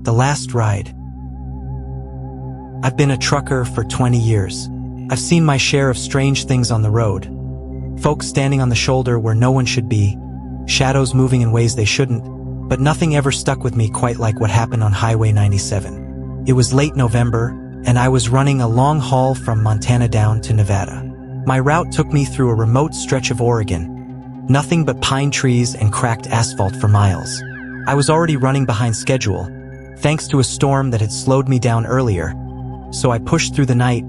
The last ride. I've been a trucker for 20 years. I've seen my share of strange things on the road. Folks standing on the shoulder where no one should be, shadows moving in ways they shouldn't, but nothing ever stuck with me quite like what happened on Highway 97. It was late November, and I was running a long haul from Montana down to Nevada. My route took me through a remote stretch of Oregon. Nothing but pine trees and cracked asphalt for miles. I was already running behind schedule, thanks to a storm that had slowed me down earlier, so I pushed through the night,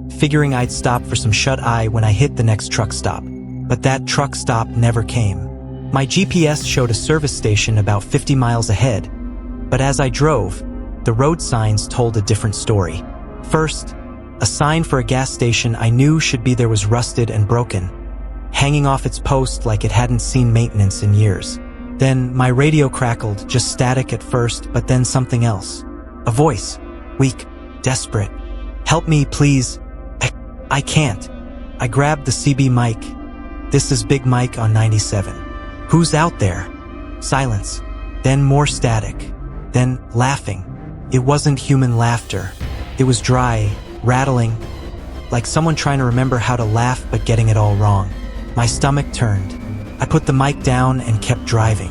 figuring I'd stop for some shut-eye when I hit the next truck stop. But that truck stop never came. My GPS showed a service station about 50 miles ahead, but as I drove, the road signs told a different story. First, a sign for a gas station I knew should be there was rusted and broken, hanging off its post like it hadn't seen maintenance in years. Then my radio crackled, just static at first, but then something else. A voice, weak, desperate. "Help me, please. I can't." I grabbed the CB mic. "This is Big Mike on 97. Who's out there?" Silence. Then more static. Then laughing. It wasn't human laughter. It was dry, rattling, like someone trying to remember how to laugh but getting it all wrong. My stomach turned. I put the mic down and kept driving.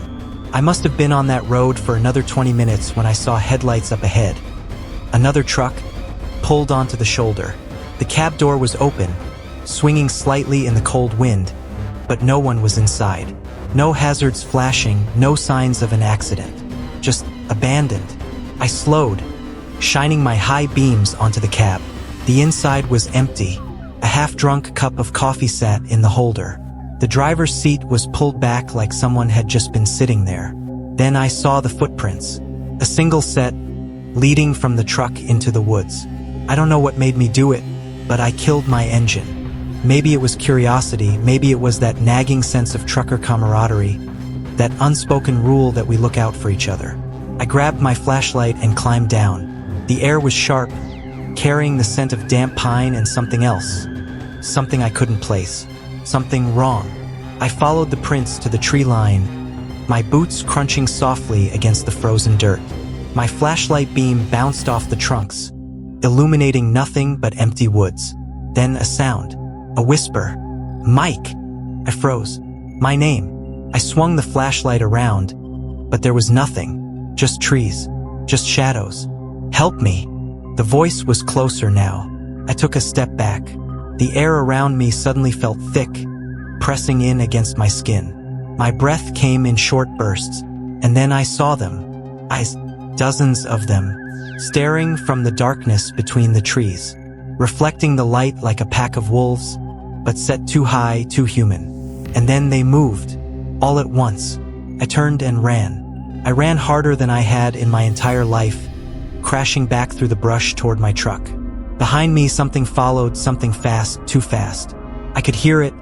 I must have been on that road for another 20 minutes when I saw headlights up ahead. Another truck pulled onto the shoulder. The cab door was open, swinging slightly in the cold wind, but no one was inside. No hazards flashing, no signs of an accident. Just abandoned. I slowed, shining my high beams onto the cab. The inside was empty. A half-drunk cup of coffee sat in the holder. The driver's seat was pulled back like someone had just been sitting there. Then I saw the footprints. A single set, leading from the truck into the woods. I don't know what made me do it, but I killed my engine. Maybe it was curiosity, maybe it was that nagging sense of trucker camaraderie, that unspoken rule that we look out for each other. I grabbed my flashlight and climbed down. The air was sharp, carrying the scent of damp pine and something else. Something I couldn't place. Something wrong. I followed the prints to the tree line, my boots crunching softly against the frozen dirt. My flashlight beam bounced off the trunks, illuminating nothing but empty woods. Then a sound. A whisper. "Mike!" I froze. My name. I swung the flashlight around, but there was nothing. Just trees. Just shadows. "Help me!" The voice was closer now. I took a step back. The air around me suddenly felt thick, pressing in against my skin. My breath came in short bursts, and then I saw them. Eyes, dozens of them, staring from the darkness between the trees, reflecting the light like a pack of wolves, but set too high, too human. And then they moved, all at once. I turned and ran. I ran harder than I had in my entire life, crashing back through the brush toward my truck. Behind me, something followed, something fast, too fast. I could hear it,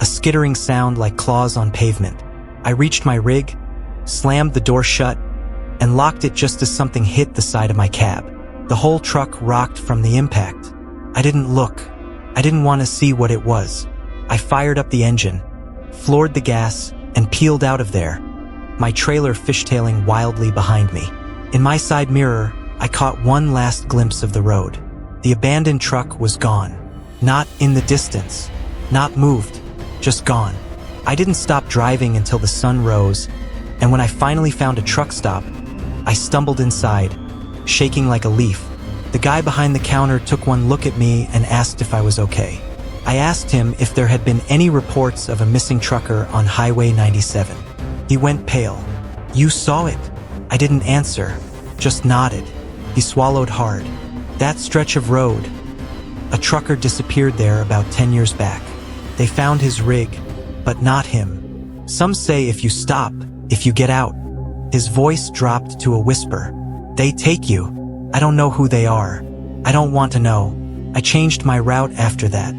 a skittering sound like claws on pavement. I reached my rig, slammed the door shut, and locked it just as something hit the side of my cab. The whole truck rocked from the impact. I didn't look. I didn't want to see what it was. I fired up the engine, floored the gas, and peeled out of there, my trailer fishtailing wildly behind me. In my side mirror, I caught one last glimpse of the road. The abandoned truck was gone. Not in the distance. Not moved. Just gone. I didn't stop driving until the sun rose, and when I finally found a truck stop, I stumbled inside, shaking like a leaf. The guy behind the counter took one look at me and asked if I was okay. I asked him if there had been any reports of a missing trucker on Highway 97. He went pale. "You saw it?" I didn't answer, just nodded. He swallowed hard. That stretch of road. A trucker disappeared there about 10 years back. They found his rig, but not him. Some say if you stop, if you get out. His voice dropped to a whisper. "They take you. I don't know who they are. I don't want to know." I changed my route after that.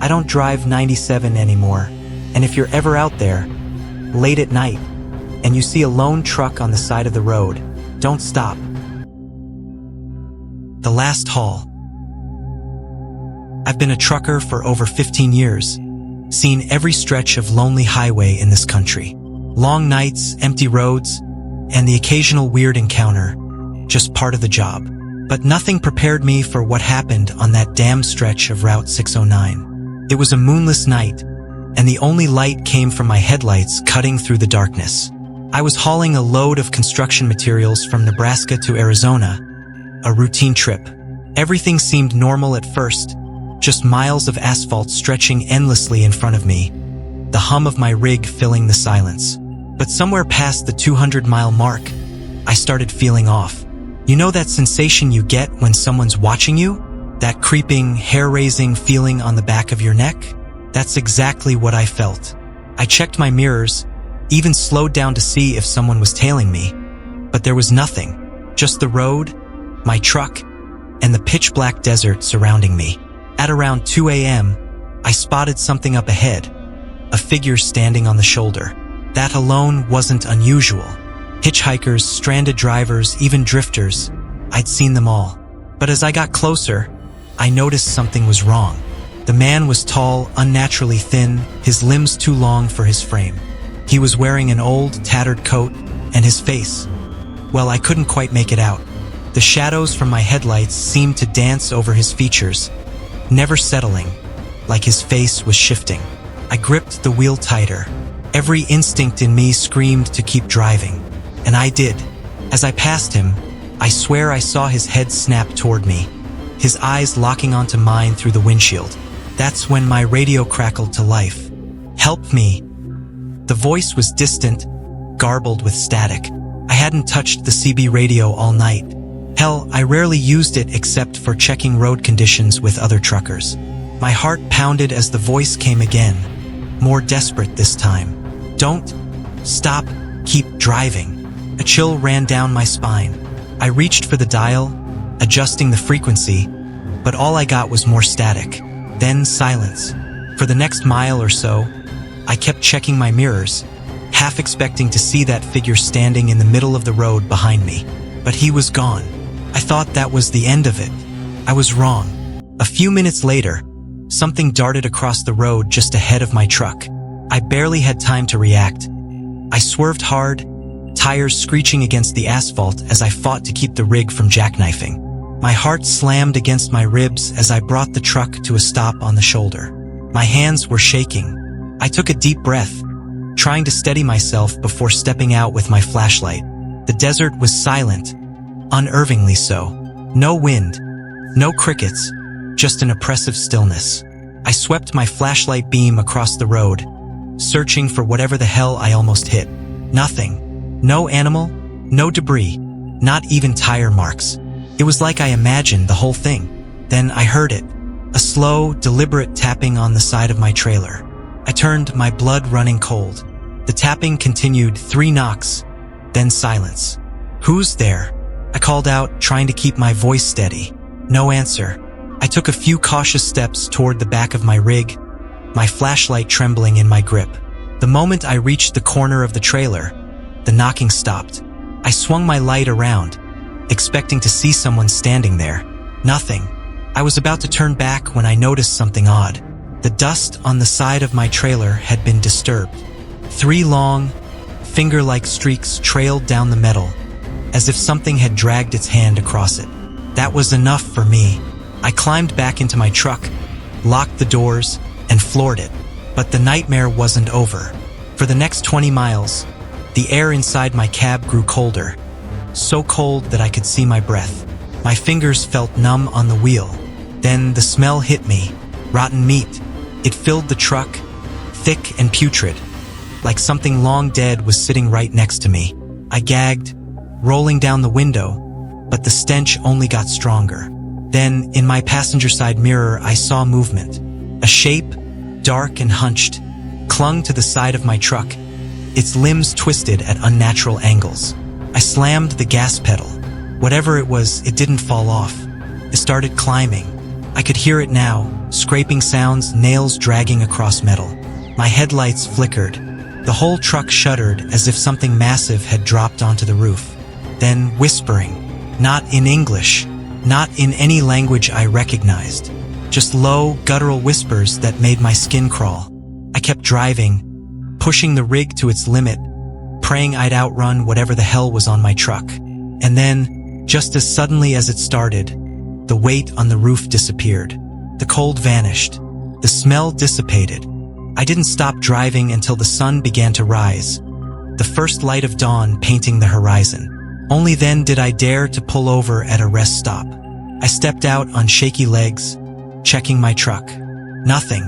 I don't drive 97 anymore. And if you're ever out there, late at night, and you see a lone truck on the side of the road, don't stop. The last haul. I've been a trucker for over 15 years, seen every stretch of lonely highway in this country. Long nights, empty roads, and the occasional weird encounter. just part of the job. But nothing prepared me for what happened on that damn stretch of Route 609. It was a moonless night, and the only light came from my headlights cutting through the darkness. I was hauling a load of construction materials from Nebraska to Arizona, a routine trip. Everything seemed normal at first, just miles of asphalt stretching endlessly in front of me, the hum of my rig filling the silence. But somewhere past the 200-mile mark, I started feeling off. You know that sensation you get when someone's watching you? That creeping, hair-raising feeling on the back of your neck? That's exactly what I felt. I checked my mirrors, even slowed down to see if someone was tailing me. But there was nothing, just the road, my truck, and the pitch-black desert surrounding me. At around 2 a.m., I spotted something up ahead, a figure standing on the shoulder. That alone wasn't unusual. Hitchhikers, stranded drivers, even drifters, I'd seen them all. But as I got closer, I noticed something was wrong. The man was tall, unnaturally thin, his limbs too long for his frame. He was wearing an old, tattered coat, and his face, well, I couldn't quite make it out. The shadows from my headlights seemed to dance over his features, never settling, like his face was shifting. I gripped the wheel tighter. Every instinct in me screamed to keep driving. And I did. As I passed him, I swear I saw his head snap toward me, his eyes locking onto mine through the windshield. That's when my radio crackled to life. "Help me." The voice was distant, garbled with static. I hadn't touched the CB radio all night. Hell, I rarely used it except for checking road conditions with other truckers. My heart pounded as the voice came again, more desperate this time. "Don't stop, keep driving." A chill ran down my spine. I reached for the dial, adjusting the frequency, but all I got was more static. Then silence. For the next mile or so, I kept checking my mirrors, half expecting to see that figure standing in the middle of the road behind me. But he was gone. I thought that was the end of it. I was wrong. A few minutes later, something darted across the road just ahead of my truck. I barely had time to react. I swerved hard, tires screeching against the asphalt as I fought to keep the rig from jackknifing. My heart slammed against my ribs as I brought the truck to a stop on the shoulder. My hands were shaking. I took a deep breath, trying to steady myself before stepping out with my flashlight. The desert was silent, unnervingly so. No wind, no crickets, just an oppressive stillness. I swept my flashlight beam across the road, searching for whatever the hell I almost hit. Nothing. No animal, no debris, not even tire marks. It was like I imagined the whole thing. Then I heard it, a slow, deliberate tapping on the side of my trailer. I turned, my blood running cold. The tapping continued, 3 knocks, then silence. "Who's there?" I called out, trying to keep my voice steady. No answer. I took a few cautious steps toward the back of my rig, my flashlight trembling in my grip. The moment I reached the corner of the trailer, the knocking stopped. I swung my light around, expecting to see someone standing there. Nothing. I was about to turn back when I noticed something odd. The dust on the side of my trailer had been disturbed. 3 long, finger-like streaks trailed down the metal, as if something had dragged its hand across it. That was enough for me. I climbed back into my truck, locked the doors, and floored it. But the nightmare wasn't over. For the next 20 miles, the air inside my cab grew colder, so cold that I could see my breath. My fingers felt numb on the wheel. Then the smell hit me, rotten meat. It filled the truck, thick and putrid, like something long dead was sitting right next to me. I gagged, rolling down the window, but the stench only got stronger. Then, in my passenger side mirror, I saw movement. A shape, dark and hunched, clung to the side of my truck, its limbs twisted at unnatural angles. I slammed the gas pedal. Whatever it was, it didn't fall off. It started climbing. I could hear it now, scraping sounds, nails dragging across metal. My headlights flickered. The whole truck shuddered as if something massive had dropped onto the roof. Then whispering, not in English, not in any language I recognized, just low, guttural whispers that made my skin crawl. I kept driving, pushing the rig to its limit, praying I'd outrun whatever the hell was on my truck. And then, Just as suddenly as it started, the weight on the roof disappeared. The cold vanished. The smell dissipated. I didn't stop driving until the sun began to rise, the first light of dawn painting the horizon. Only then did I dare to pull over at a rest stop. I stepped out on shaky legs, checking my truck. Nothing.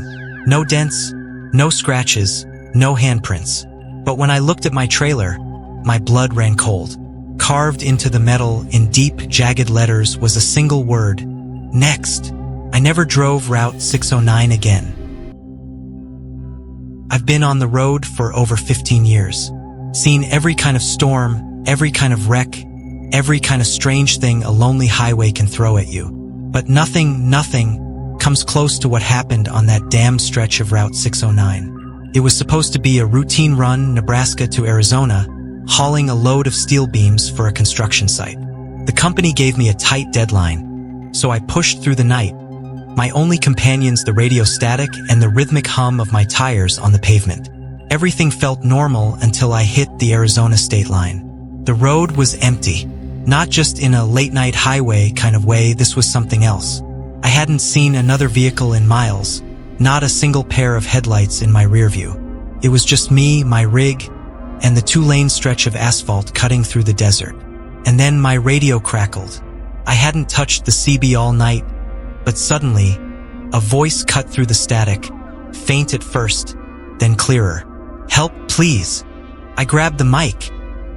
No dents, no scratches, no handprints. But when I looked at my trailer, my blood ran cold. Carved into the metal in deep, jagged letters was a single word: next. I never drove Route 609 again. I've been on the road for over 15 years. Seen every kind of storm, every kind of wreck, every kind of strange thing a lonely highway can throw at you. But nothing comes close to what happened on that damn stretch of Route 609. It was supposed to be a routine run, Nebraska to Arizona, hauling a load of steel beams for a construction site. The company gave me a tight deadline, so I pushed through the night. My only companions the radio static and the rhythmic hum of my tires on the pavement. Everything felt normal until I hit the Arizona state line. The road was empty. Not just in a late-night highway kind of way, this was something else. I hadn't seen another vehicle in miles, not a single pair of headlights in my rear view. It was just me, my rig, and the two-lane stretch of asphalt cutting through the desert. And then my radio crackled. I hadn't touched the CB all night, but suddenly, a voice cut through the static, faint at first, then clearer. "Help, please." I grabbed the mic.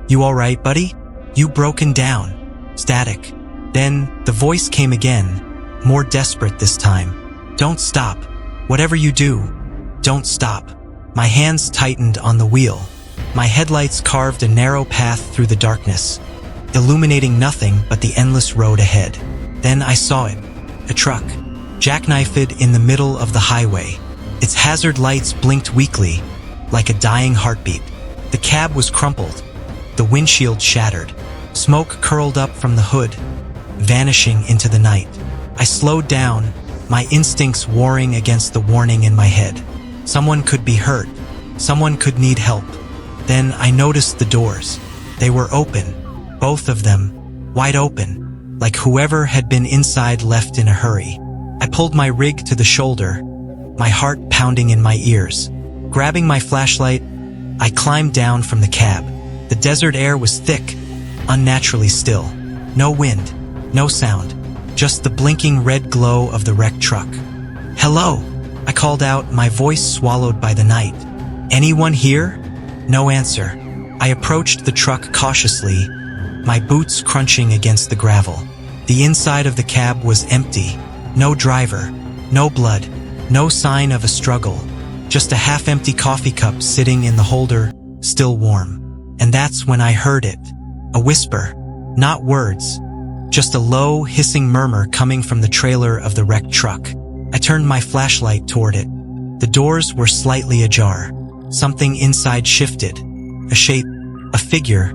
"You all right, buddy? You broken down." Static. Then the voice came again, more desperate this time. "Don't stop. Whatever you do, don't stop." My hands tightened on the wheel. My headlights carved a narrow path through the darkness, illuminating nothing but the endless road ahead. Then I saw it. A truck, jackknifed in the middle of the highway. Its hazard lights blinked weakly, like a dying heartbeat. The cab was crumpled, the windshield shattered. Smoke curled up from the hood, vanishing into the night. I slowed down, my instincts warring against the warning in my head. Someone could be hurt. Someone could need help. Then I noticed the doors. They were open, both of them, wide open, like whoever had been inside left in a hurry. I pulled my rig to the shoulder, my heart pounding in my ears. Grabbing my flashlight, I climbed down from the cab. The desert air was thick, unnaturally still. No wind, no sound, just the blinking red glow of the wrecked truck. "Hello," I called out, my voice swallowed by the night. "Anyone here?" No answer. I approached the truck cautiously, my boots crunching against the gravel. The inside of the cab was empty. No driver, no blood, no sign of a struggle. Just a half-empty coffee cup sitting in the holder, still warm. And that's when I heard it. A whisper, not words, just a low, hissing murmur coming from the trailer of the wrecked truck. I turned my flashlight toward it. The doors were slightly ajar. Something inside shifted. A shape, a figure,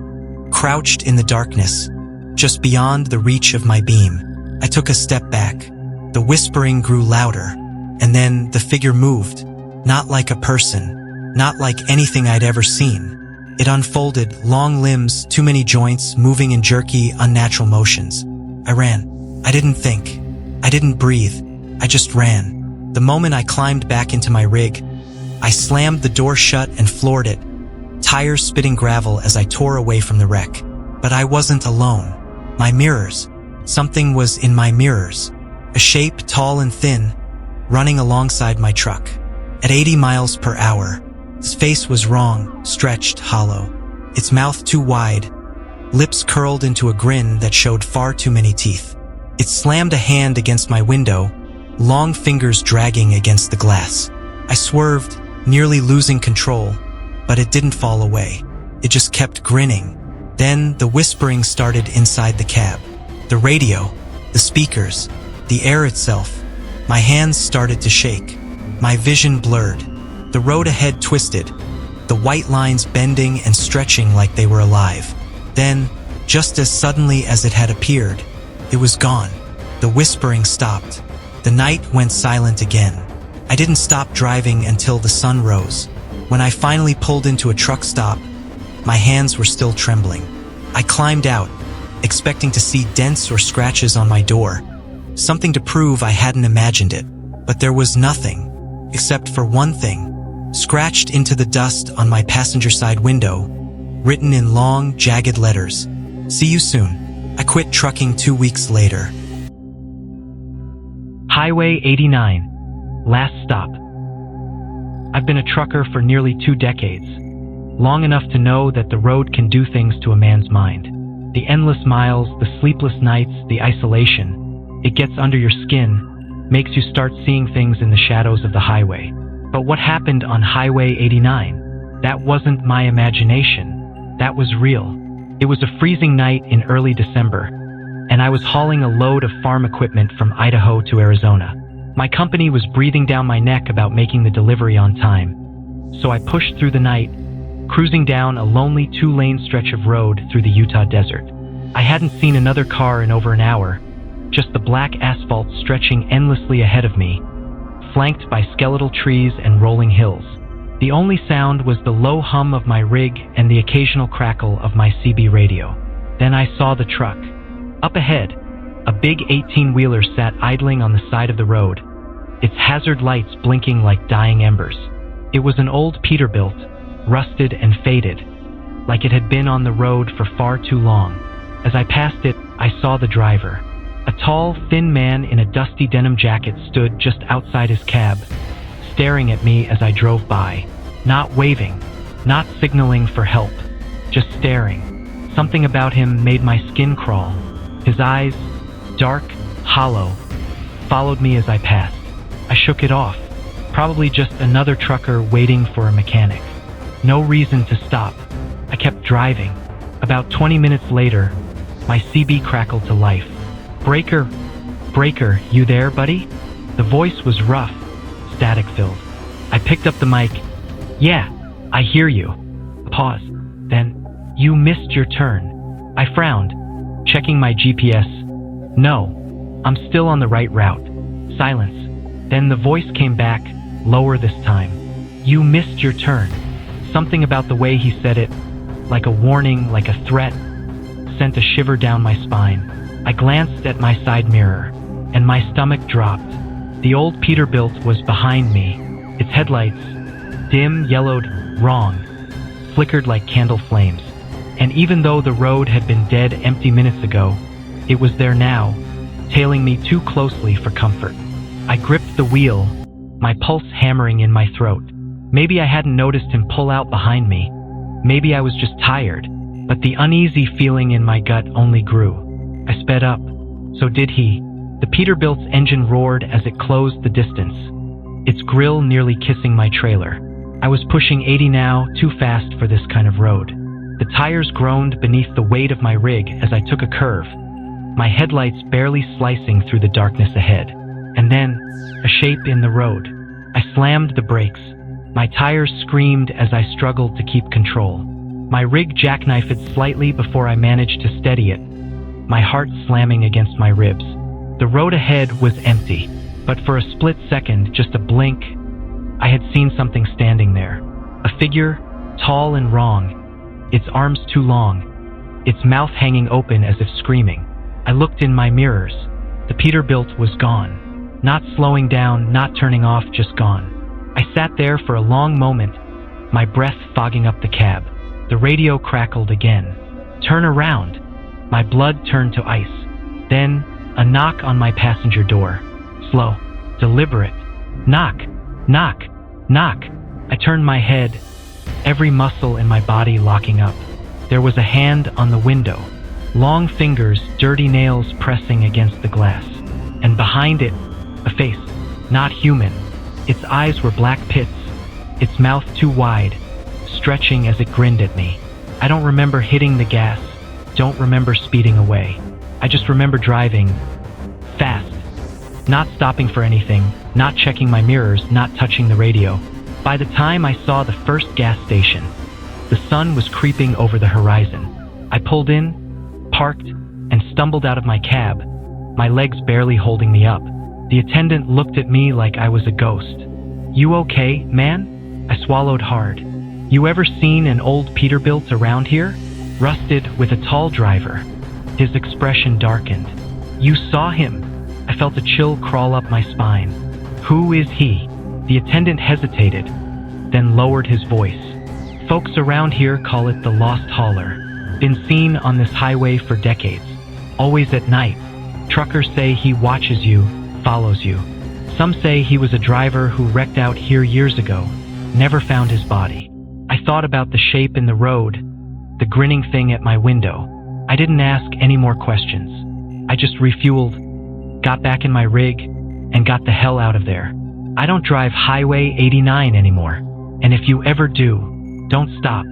crouched in the darkness, just beyond the reach of my beam. I took a step back. The whispering grew louder, and then the figure moved. Not like a person, not like anything I'd ever seen. It unfolded, long limbs, too many joints, moving in jerky, unnatural motions. I ran. I didn't think. I didn't breathe. I just ran. The moment I climbed back into my rig, I slammed the door shut and floored it, tires spitting gravel as I tore away from the wreck. But I wasn't alone. My mirrors. Something was in my mirrors. A shape, tall and thin, running alongside my truck. At 80 miles per hour, its face was wrong, stretched, hollow. Its mouth too wide, lips curled into a grin that showed far too many teeth. It slammed a hand against my window, long fingers dragging against the glass. I swerved, nearly losing control, but it didn't fall away. It just kept grinning. Then the whispering started inside the cab. The radio, the speakers, the air itself. My hands started to shake. My vision blurred. The road ahead twisted, the white lines bending and stretching like they were alive. Then, just as suddenly as it had appeared, it was gone. The whispering stopped. The night went silent again. I didn't stop driving until the sun rose. When I finally pulled into a truck stop, my hands were still trembling. I climbed out, expecting to see dents or scratches on my door. Something to prove I hadn't imagined it. But there was nothing, except for one thing, scratched into the dust on my passenger side window, written in long, jagged letters. See you soon. I quit trucking 2 weeks later. Highway 89. Last stop. I've been a trucker for nearly 2 decades, long enough to know that the road can do things to a man's mind. The endless miles, the sleepless nights, the isolation. It gets under your skin, makes you start seeing things in the shadows of the highway. But what happened on Highway 89? That wasn't my imagination. That was real. It was a freezing night in early December, and I was hauling a load of farm equipment from Idaho to Arizona. My company was breathing down my neck about making the delivery on time. So I pushed through the night, cruising down a lonely 2-lane stretch of road through the Utah desert. I hadn't seen another car in over an hour, just the black asphalt stretching endlessly ahead of me, flanked by skeletal trees and rolling hills. The only sound was the low hum of my rig and the occasional crackle of my CB radio. Then I saw the truck. Up ahead, a big 18-wheeler sat idling on the side of the road, its hazard lights blinking like dying embers. It was an old Peterbilt, rusted and faded, like it had been on the road for far too long. As I passed it, I saw the driver. A tall, thin man in a dusty denim jacket stood just outside his cab, staring at me as I drove by, not waving, not signaling for help, just staring. Something about him made my skin crawl. His eyes, dark, hollow, followed me as I passed. I shook it off, probably just another trucker waiting for a mechanic. No reason to stop. I kept driving. About 20 minutes later, my CB crackled to life. "Breaker, Breaker, you there, buddy?" The voice was rough, static-filled. I picked up the mic. "Yeah, I hear you." Pause. Then, "You missed your turn." I frowned, checking my GPS. "No, I'm still on the right route." Silence. Then the voice came back, lower this time. "You missed your turn." Something about the way he said it, like a warning, like a threat, sent a shiver down my spine. I glanced at my side mirror, and my stomach dropped. The old Peterbilt was behind me, its headlights, dim, yellowed, wrong, flickered like candle flames. And even though the road had been dead empty minutes ago, it was there now, tailing me too closely for comfort. I gripped the wheel, my pulse hammering in my throat. Maybe I hadn't noticed him pull out behind me. Maybe I was just tired, but the uneasy feeling in my gut only grew. I sped up. So did he. The Peterbilt's engine roared as it closed the distance, its grille nearly kissing my trailer. I was pushing 80 now, too fast for this kind of road. The tires groaned beneath the weight of my rig as I took a curve, my headlights barely slicing through the darkness ahead. And then, a shape in the road. I slammed the brakes. My tires screamed as I struggled to keep control. My rig jackknifed slightly before I managed to steady it, my heart slamming against my ribs. The road ahead was empty, but for a split second, just a blink, I had seen something standing there. A figure, tall and wrong, its arms too long, its mouth hanging open as if screaming. I looked in my mirrors. The Peterbilt was gone. Not slowing down, not turning off, just gone. I sat there for a long moment, my breath fogging up the cab. The radio crackled again. "Turn around." My blood turned to ice. Then, a knock on my passenger door. Slow, deliberate. Knock, knock, knock. I turned my head, every muscle in my body locking up. There was a hand on the window, long fingers, dirty nails pressing against the glass. And behind it, a face, not human. Its eyes were black pits, its mouth too wide, stretching as it grinned at me. I don't remember hitting the gas, don't remember speeding away. I just remember driving fast, not stopping for anything, not checking my mirrors, not touching the radio. By the time I saw the first gas station, the sun was creeping over the horizon. I pulled in, parked, and stumbled out of my cab, my legs barely holding me up. The attendant looked at me like I was a ghost. "You okay, man?" I swallowed hard. "You ever seen an old Peterbilt around here? Rusted with a tall driver. His expression darkened. "You saw him?" I felt a chill crawl up my spine. "Who is he?" The attendant hesitated, then lowered his voice. "Folks around here call it the Lost Hauler. Been seen on this highway for decades. Always at night. Truckers say he watches you, follows you. Some say he was a driver who wrecked out here years ago. Never found his body." I thought about the shape in the road, the grinning thing at my window. I didn't ask any more questions. I just refueled, got back in my rig, and got the hell out of there. I don't drive Highway 89 anymore. And if you ever do, don't stop.